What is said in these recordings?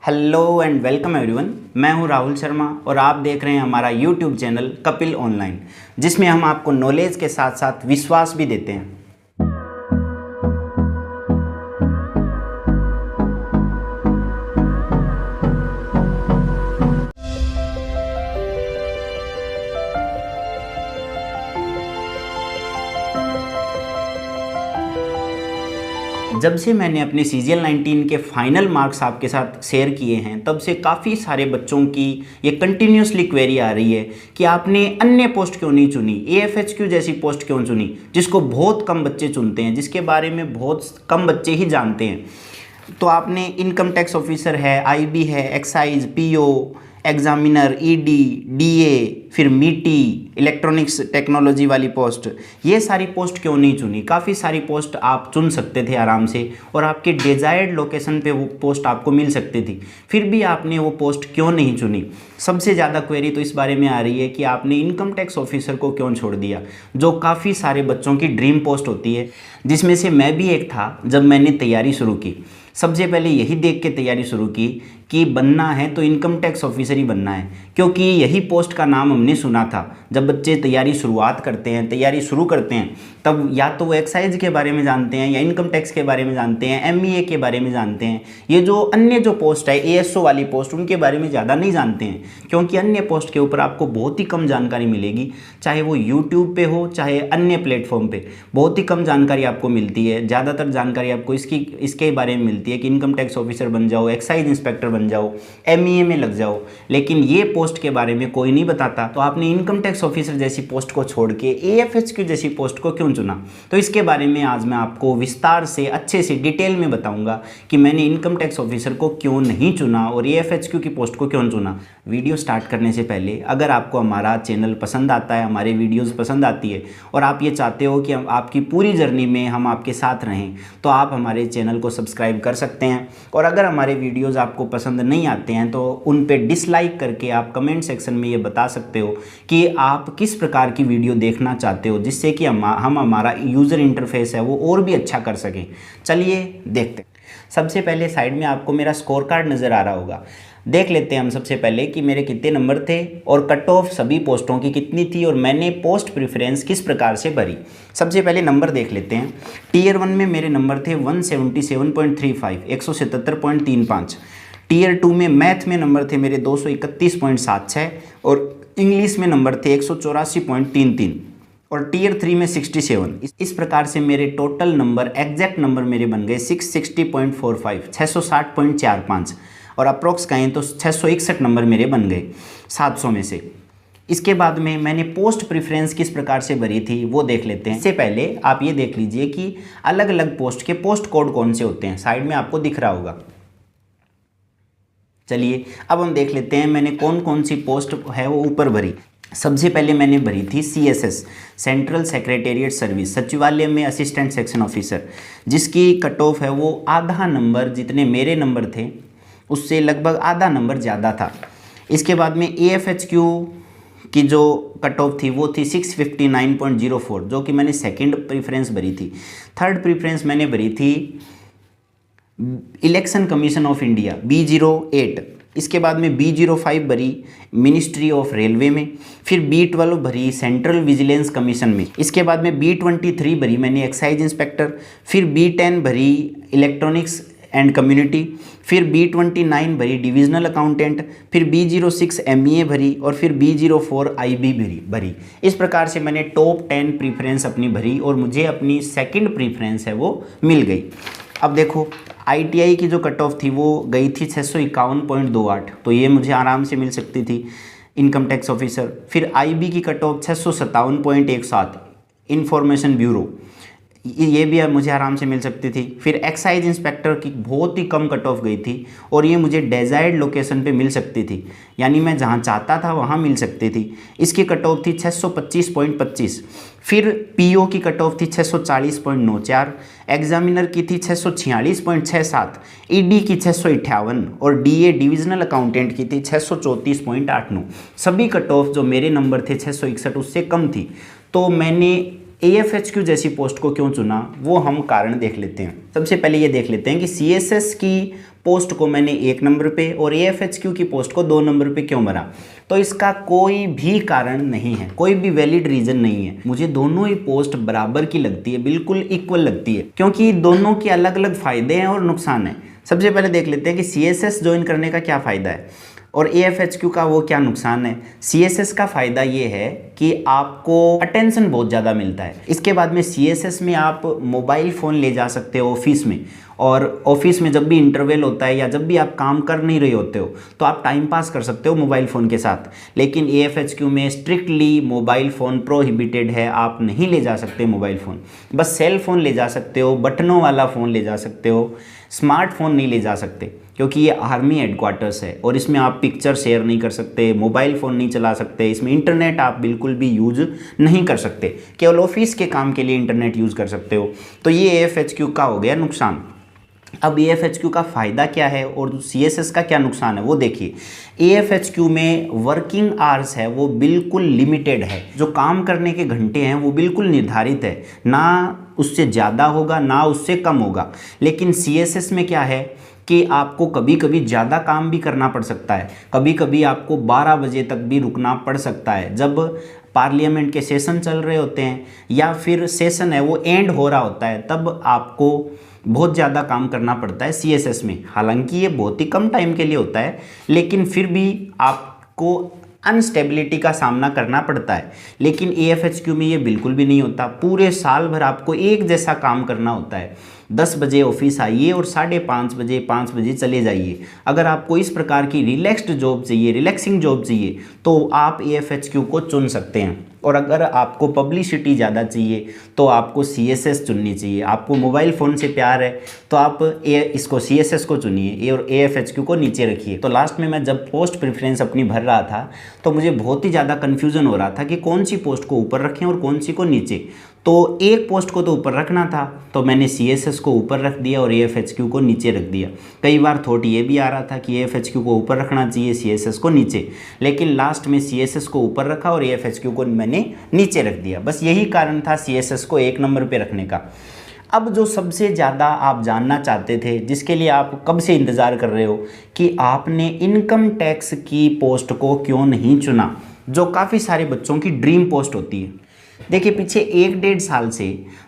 Hello and welcome everyone. मैं हूं राहुल शर्मा और आप देख रहे हैं हमारा यूट्यूब चैनल कपिल ऑनलाइन, जिसमें हम आपको नॉलेज के साथ साथ विश्वास भी देते हैं। जब से मैंने अपने CGL 19 के फाइनल मार्क्स आपके साथ शेयर किए हैं, तब से काफ़ी सारे बच्चों की ये कंटिन्यूसली क्वेरी आ रही है कि आपने अन्य पोस्ट क्यों नहीं चुनी, AFHQ जैसी पोस्ट क्यों चुनी, जिसको बहुत कम बच्चे चुनते हैं, जिसके बारे में बहुत कम बच्चे ही जानते हैं। तो आपने इनकम टैक्स ऑफिसर है, IB है, excise, PO, examiner, ED, DA, फिर मीटी, इलेक्ट्रॉनिक्स टेक्नोलॉजी वाली पोस्ट, ये सारी पोस्ट क्यों नहीं चुनी? काफ़ी सारी पोस्ट आप चुन सकते थे आराम से और आपके डिज़ायर्ड लोकेशन पे वो पोस्ट आपको मिल सकती थी, फिर भी आपने वो पोस्ट क्यों नहीं चुनी? सबसे ज़्यादा क्वेरी तो इस बारे में आ रही है कि आपने इनकम टैक्स ऑफिसर को क्यों छोड़ दिया, जो काफ़ी सारे बच्चों की ड्रीम पोस्ट होती है, जिसमें से मैं भी एक था। जब मैंने तैयारी शुरू की, सबसे पहले यही देख के तैयारी शुरू की कि बनना है तो इनकम टैक्स ऑफिसर ही बनना है, क्योंकि यही पोस्ट का नाम हमने सुना था। जब बच्चे तैयारी शुरुआत करते हैं, तैयारी शुरू करते हैं, तब या तो वो एक्साइज के बारे में जानते हैं या इनकम टैक्स के बारे में जानते हैं, MEA के बारे में जानते हैं। ये जो अन्य जो पोस्ट है, ASO वाली पोस्ट, उनके बारे में ज़्यादा नहीं जानते हैं, क्योंकि अन्य पोस्ट के ऊपर आपको बहुत ही कम जानकारी मिलेगी, चाहे वो यूट्यूब पे हो चाहे अन्य प्लेटफॉर्म पे, बहुत ही कम जानकारी आपको मिलती है। ज़्यादातर जानकारी आपको इसके बारे में मिलती है कि इनकम टैक्स ऑफिसर बन जाओ, एक्साइज इंस्पेक्टर बन जाओ, MEA में लग जाओ, लेकिन ये पोस्ट के बारे में कोई नहीं बताता। तो आपने इनकम टैक्स ऑफिसर जैसी पोस्ट को छोड़ के AFHQ जैसी पोस्ट को क्यों चुना? तो इसके बारे में आज मैं आपको विस्तार से, अच्छे से, डिटेल में बताऊंगा कि मैंने इनकम टैक्स ऑफिसर को क्यों नहीं चुना और AFHQ की पोस्ट को क्यों चुना। वीडियो स्टार्ट करने से पहले अगर आपको हमारा चैनल पसंद आता है, हमारे वीडियोज़ पसंद आती है और आप ये चाहते हो कि आपकी पूरी जर्नी में हम आपके साथ रहें, तो आप हमारे चैनल को सब्सक्राइब कर सकते हैं। और अगर हमारे वीडियोज़ आपको पसंद नहीं आते हैं तो उन पे डिसलाइक करके आप कमेंट सेक्शन में ये बता सकते हो कि आप किस प्रकार की वीडियो देखना चाहते हो, जिससे कि हम हमारा यूज़र इंटरफेस है वो और भी अच्छा कर सकें। चलिए देखते हैं। सबसे पहले साइड में आपको मेरा स्कोर कार्ड नज़र आ रहा होगा। देख लेते हैं हम सबसे पहले कि मेरे कितने नंबर थे और कट ऑफ सभी पोस्टों की कितनी थी और मैंने पोस्ट प्रेफरेंस किस प्रकार से भरी। सबसे पहले नंबर देख लेते हैं। Tier 1 में मेरे नंबर थे 177.35, 177.35। Tier 2 में मैथ में नंबर थे मेरे 231.76 और इंग्लिश में नंबर थे 184.33 और Tier 3 में 67। इस प्रकार से मेरे टोटल नंबर, एग्जैक्ट नंबर मेरे बन गए 660.45, 660.45 और अप्रोक्स कहें तो 661 नंबर मेरे बन गए 700 में से। इसके बाद में मैंने पोस्ट प्रेफरेंस किस प्रकार से भरी थी वो देख लेते हैं। इससे पहले आप ये देख लीजिए कि अलग अलग पोस्ट के पोस्ट कोड कौन से होते हैं, साइड में आपको दिख रहा होगा। चलिए अब हम देख लेते हैं मैंने कौन कौन सी पोस्ट है वो ऊपर भरी। सबसे पहले मैंने भरी थी CSS, सेंट्रल सेक्रेटेरिएट सर्विस, सचिवालय में असिस्टेंट सेक्शन ऑफिसर, जिसकी कट ऑफ है वो आधा नंबर, जितने मेरे नंबर थे उससे लगभग आधा नंबर ज़्यादा था। इसके बाद में AFHQ की जो कट ऑफ थी वो थी 659.04, जो कि मैंने सेकंड प्रेफरेंस भरी थी। थर्ड प्रेफरेंस मैंने भरी थी election commission of India, B08। इसके बाद में B05 भरी मिनिस्ट्री ऑफ रेलवे में, फिर B12 भरी सेंट्रल विजिलेंस कमीशन में। इसके बाद में B23 भरी मैंने एक्साइज इंस्पेक्टर, फिर B10 भरी इलेक्ट्रॉनिक्स एंड कम्युनिटी, फिर B29 भरी डिविजनल अकाउंटेंट, फिर B06 MEA भरी और फिर B04 IB भरी। इस प्रकार से मैंने टॉप 10 प्रीफ्रेंस अपनी भरी और मुझे अपनी सेकंड प्रीफ्रेंस है वो मिल गई। अब देखो ITI की जो कट ऑफ थी वो गई थी 651.28, तो ये मुझे आराम से मिल सकती थी इनकम टैक्स ऑफिसर। फिर IB की कट ऑफ 657.17, इंफॉर्मेशन ब्यूरो, ये भी मुझे आराम से मिल सकती थी। फिर एक्साइज इंस्पेक्टर की बहुत ही कम कट ऑफ गई थी और ये मुझे डिजायर्ड लोकेशन पे मिल सकती थी, यानी मैं जहाँ चाहता था वहाँ मिल सकती थी। इसकी कट ऑफ थी 625.25। फिर PO की कट ऑफ थी 640.94, एग्जामिनर की थी 646.67, ED की 658 और DA डिविजनल अकाउंटेंट की थी 634.89। सभी कट ऑफ जो मेरे नंबर थे 661 उससे कम थी। तो मैंने AFHQ जैसी पोस्ट को क्यों चुना वो हम कारण देख लेते हैं। सबसे पहले ये देख लेते हैं कि CSS की पोस्ट को मैंने 1 नंबर पे और AFHQ की पोस्ट को 2 नंबर पे क्यों भरा? तो इसका कोई भी कारण नहीं है, कोई भी वैलिड रीज़न नहीं है। मुझे दोनों ही पोस्ट बराबर की लगती है, बिल्कुल इक्वल लगती है, क्योंकि दोनों के अलग अलग फ़ायदे हैं और नुकसान हैं। सबसे पहले देख लेते हैं कि CSS ज्वाइन करने का क्या फ़ायदा है और AFHQ का वो क्या नुकसान है। CSS का फ़ायदा ये है कि आपको अटेंशन बहुत ज़्यादा मिलता है। इसके बाद में CSS में आप मोबाइल फ़ोन ले जा सकते हो ऑफिस में, और ऑफिस में जब भी इंटरवल होता है या जब भी आप काम कर नहीं रहे होते हो तो आप टाइम पास कर सकते हो मोबाइल फ़ोन के साथ। लेकिन AFHQ में स्ट्रिक्टली मोबाइल फ़ोन प्रोहिबिटेड है, आप नहीं ले जा सकते मोबाइल फ़ोन। बस सेल फ़ोन ले जा सकते हो, बटनों वाला फ़ोन ले जा सकते हो, स्मार्टफोन नहीं ले जा सकते, क्योंकि ये आर्मी हेडक्वार्टर्स है और इसमें आप पिक्चर शेयर नहीं कर सकते, मोबाइल फ़ोन नहीं चला सकते, इसमें इंटरनेट आप बिल्कुल भी यूज़ नहीं कर सकते, केवल ऑफिस के काम के लिए इंटरनेट यूज़ कर सकते हो। तो ये AFHQ का हो गया नुकसान। अब AFHQ का फ़ायदा क्या है और CSS का क्या नुकसान है वो देखिए। AFHQ में वर्किंग आवर्स है वो बिल्कुल लिमिटेड है, जो काम करने के घंटे हैं वो बिल्कुल निर्धारित है, ना उससे ज़्यादा होगा ना उससे कम होगा। लेकिन CSS में क्या है कि आपको कभी कभी ज़्यादा काम भी करना पड़ सकता है, कभी कभी आपको 12 बजे तक भी रुकना पड़ सकता है जब पार्लियामेंट के सेशन चल रहे होते हैं या फिर सेशन है वो एंड हो रहा होता है, तब आपको बहुत ज़्यादा काम करना पड़ता है CSS में। हालांकि ये बहुत ही कम टाइम के लिए होता है, लेकिन फिर भी आपको अनस्टेबिलिटी का सामना करना पड़ता है। लेकिन AFHQ में ये बिल्कुल भी नहीं होता, पूरे साल भर आपको एक जैसा काम करना होता है। 10 बजे ऑफिस आइए और 5:30 5 बजे चले जाइए। अगर आपको इस प्रकार की रिलैक्स्ड जॉब चाहिए, रिलैक्सिंग जॉब चाहिए, तो आप AFHQ को चुन सकते हैं। और अगर आपको पब्लिसिटी ज़्यादा चाहिए तो आपको CSS चुननी चाहिए। आपको मोबाइल फ़ोन से प्यार है तो आप इसको CSS को चुनिए और AFHQ को नीचे रखिए। तो लास्ट में मैं जब पोस्ट प्रेफरेंस अपनी भर रहा था तो मुझे बहुत ही ज़्यादा कन्फ्यूज़न हो रहा था कि कौन सी पोस्ट को ऊपर रखें और कौन सी को नीचे। तो एक पोस्ट को तो ऊपर रखना था तो मैंने CSS को ऊपर रख दिया और AFHQ को नीचे रख दिया। कई बार थॉट ये भी आ रहा था कि AFHQ को ऊपर रखना चाहिए, CSS को नीचे, लेकिन लास्ट में CSS को ऊपर रखा और AFHQ को मैंने नीचे रख दिया। बस यही कारण था CSS को 1 नंबर पे रखने का। अब जो सबसे ज़्यादा आप जानना चाहते थे, जिसके लिए आप कब से इंतज़ार कर रहे हो कि आपने इनकम टैक्स की पोस्ट को क्यों नहीं चुना, जो काफ़ी सारे बच्चों की ड्रीम पोस्ट होती है। देखिए, पीछे 1-1.5 साल से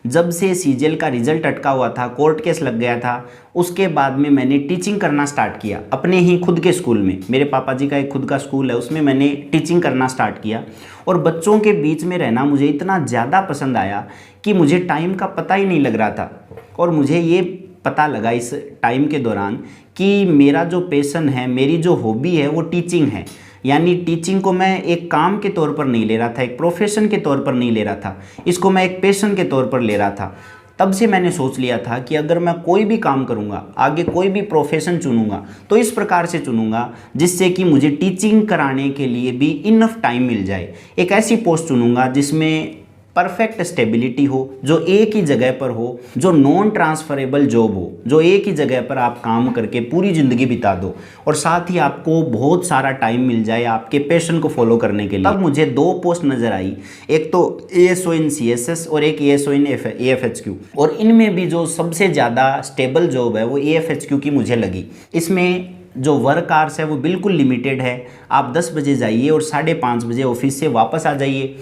जब से CGL का रिजल्ट अटका हुआ था, कोर्ट केस लग गया था, उसके बाद में मैंने टीचिंग करना स्टार्ट किया अपने ही खुद के स्कूल में। मेरे पापा जी का एक खुद का स्कूल है, उसमें मैंने टीचिंग करना स्टार्ट किया और बच्चों के बीच में रहना मुझे इतना ज़्यादा पसंद आया कि मुझे टाइम का पता ही नहीं लग रहा था। और मुझे ये पता लगा इस टाइम के दौरान कि मेरा जो पैशन है, मेरी जो हॉबी है वो टीचिंग है। यानी टीचिंग को मैं एक काम के तौर पर नहीं ले रहा था, एक प्रोफेशन के तौर पर नहीं ले रहा था, इसको मैं एक पैशन के तौर पर ले रहा था। तब से मैंने सोच लिया था कि अगर मैं कोई भी काम करूँगा, आगे कोई भी प्रोफेशन चुनूँगा, तो इस प्रकार से चुनूँगा जिससे कि मुझे टीचिंग कराने के लिए भी इनफ टाइम मिल जाए। एक ऐसी पोस्ट चुनूँगा जिसमें परफेक्ट स्टेबिलिटी हो, जो एक ही जगह पर हो, जो नॉन ट्रांसफरेबल जॉब हो, जो एक ही जगह पर आप काम करके पूरी ज़िंदगी बिता दो और साथ ही आपको बहुत सारा टाइम मिल जाए आपके पैशन को फॉलो करने के लिए। तब मुझे 2 पोस्ट नज़र आई, एक तो ASO इन CSS और एक ASO इन AFHQ, और इनमें भी जो सबसे ज़्यादा स्टेबल जॉब है वो AFHQ की मुझे लगी। इसमें जो वर्क आवर्स है वो बिल्कुल लिमिटेड है, आप 10 बजे जाइए और 5:30 बजे ऑफिस से वापस आ जाइए।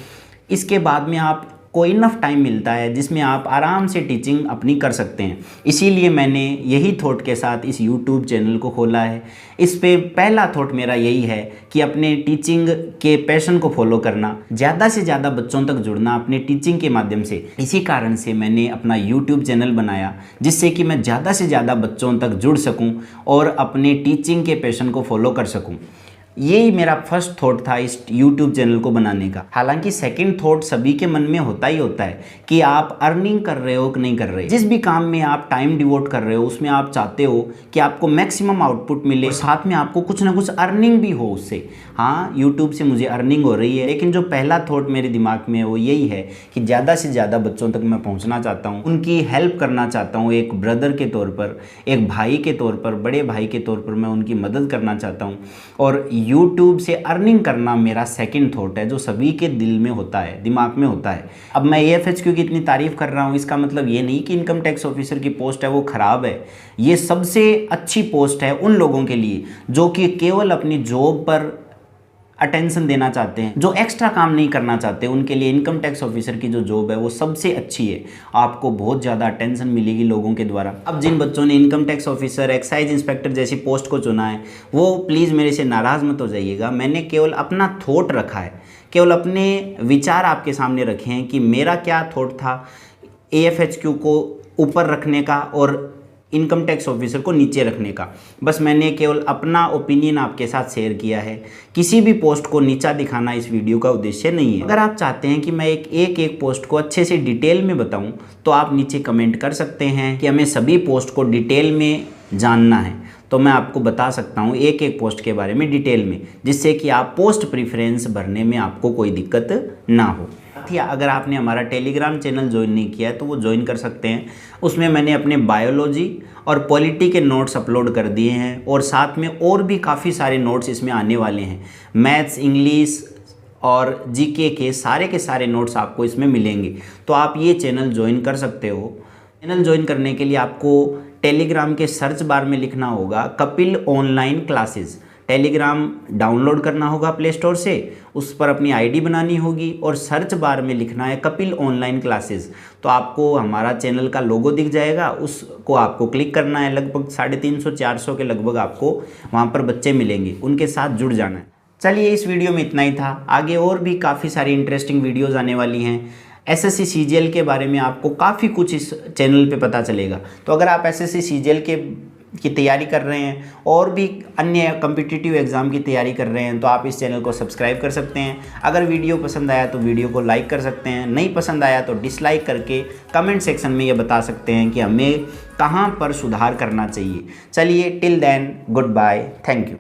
इसके बाद में आपको इनफ टाइम मिलता है जिसमें आप आराम से टीचिंग अपनी कर सकते हैं। इसीलिए मैंने यही थॉट के साथ इस YouTube चैनल को खोला है। इस पे पहला थॉट मेरा यही है कि अपने टीचिंग के पैशन को फॉलो करना, ज़्यादा से ज़्यादा बच्चों तक जुड़ना अपने टीचिंग के माध्यम से। इसी कारण से मैंने अपना YouTube चैनल बनाया जिससे कि मैं ज़्यादा से ज़्यादा बच्चों तक जुड़ सकूँ और अपने टीचिंग के पैशन को फॉलो कर सकूँ। यही मेरा फर्स्ट थॉट था इस YouTube चैनल को बनाने का। हालांकि सेकंड थॉट सभी के मन में होता ही होता है कि आप अर्निंग कर रहे हो कि नहीं कर रहे। जिस भी काम में आप टाइम डिवोट कर रहे हो उसमें आप चाहते हो कि आपको मैक्सिमम आउटपुट मिले और साथ में आपको कुछ ना कुछ अर्निंग भी हो उससे। हाँ, YouTube से मुझे अर्निंग हो रही है, लेकिन जो पहला थॉट मेरे दिमाग में है वो यही है कि ज़्यादा से ज़्यादा बच्चों तक मैं पहुँचना चाहता हूँ, उनकी हेल्प करना चाहता हूँ। एक ब्रदर के तौर पर, एक भाई के तौर पर, बड़े भाई के तौर पर मैं उनकी मदद करना चाहता हूँ। और YouTube से अर्निंग करना मेरा सेकंड थॉट है, जो सभी के दिल में होता है, दिमाग में होता है। अब मैं AFHQ की इतनी तारीफ़ कर रहा हूँ, इसका मतलब ये नहीं कि इनकम टैक्स ऑफिसर की पोस्ट है वो ख़राब है। ये सबसे अच्छी पोस्ट है उन लोगों के लिए जो कि केवल अपनी जॉब पर अटेंशन देना चाहते हैं, जो एक्स्ट्रा काम नहीं करना चाहते। उनके लिए इनकम टैक्स ऑफिसर की जो जॉब है वो सबसे अच्छी है। आपको बहुत ज़्यादा अटेंशन मिलेगी लोगों के द्वारा। अब जिन बच्चों ने income tax officer, excise inspector जैसी पोस्ट को चुना है वो प्लीज़ मेरे से नाराज़ मत हो जाइएगा। मैंने केवल अपना थॉट रखा है, केवल अपने विचार आपके सामने रखे हैं कि मेरा क्या थॉट था AFHQ को ऊपर रखने का और इनकम टैक्स ऑफिसर को नीचे रखने का। बस मैंने केवल अपना ओपिनियन आपके साथ शेयर किया है। किसी भी पोस्ट को नीचा दिखाना इस वीडियो का उद्देश्य नहीं है। अगर आप चाहते हैं कि मैं एक पोस्ट को अच्छे से डिटेल में बताऊं तो आप नीचे कमेंट कर सकते हैं कि हमें सभी पोस्ट को डिटेल में जानना है, तो मैं आपको बता सकता हूं एक पोस्ट के बारे में डिटेल में, जिससे कि आप पोस्ट प्रेफरेंस भरने में आपको कोई दिक्कत ना हो। या अगर आपने हमारा टेलीग्राम चैनल ज्वाइन नहीं किया है तो वो ज्वाइन कर सकते हैं। उसमें मैंने अपने बायोलॉजी और पॉलिटी के नोट्स अपलोड कर दिए हैं और साथ में और भी काफ़ी सारे नोट्स इसमें आने वाले हैं। मैथ्स, इंग्लिश और GK के सारे नोट्स आपको इसमें मिलेंगे, तो आप ये चैनल ज्वाइन कर सकते हो। चैनल ज्वाइन करने के लिए आपको टेलीग्राम के सर्च बार में लिखना होगा Kapil online classes. Telegram download करना होगा प्ले स्टोर से, उस पर अपनी ID बनानी होगी और सर्च बार में लिखना है कपिल ऑनलाइन क्लासेस। तो आपको हमारा चैनल का लोगो दिख जाएगा, उसको आपको क्लिक करना है। लगभग 350-400 के लगभग आपको वहाँ पर बच्चे मिलेंगे, उनके साथ जुड़ जाना है। चलिए, इस वीडियो में इतना ही था। आगे और भी काफ़ी सारी इंटरेस्टिंग वीडियोज़ आने वाली हैं। SSC CGL के बारे में आपको काफ़ी कुछ इस चैनल पे पता चलेगा। तो अगर आप SSC CGL की तैयारी कर रहे हैं और भी अन्य कम्पिटिटिव एग्ज़ाम की तैयारी कर रहे हैं तो आप इस चैनल को सब्सक्राइब कर सकते हैं। अगर वीडियो पसंद आया तो वीडियो को लाइक कर सकते हैं, नहीं पसंद आया तो डिसलाइक करके कमेंट सेक्शन में ये बता सकते हैं कि हमें कहाँ पर सुधार करना चाहिए। चलिए, till then good bye, thank you.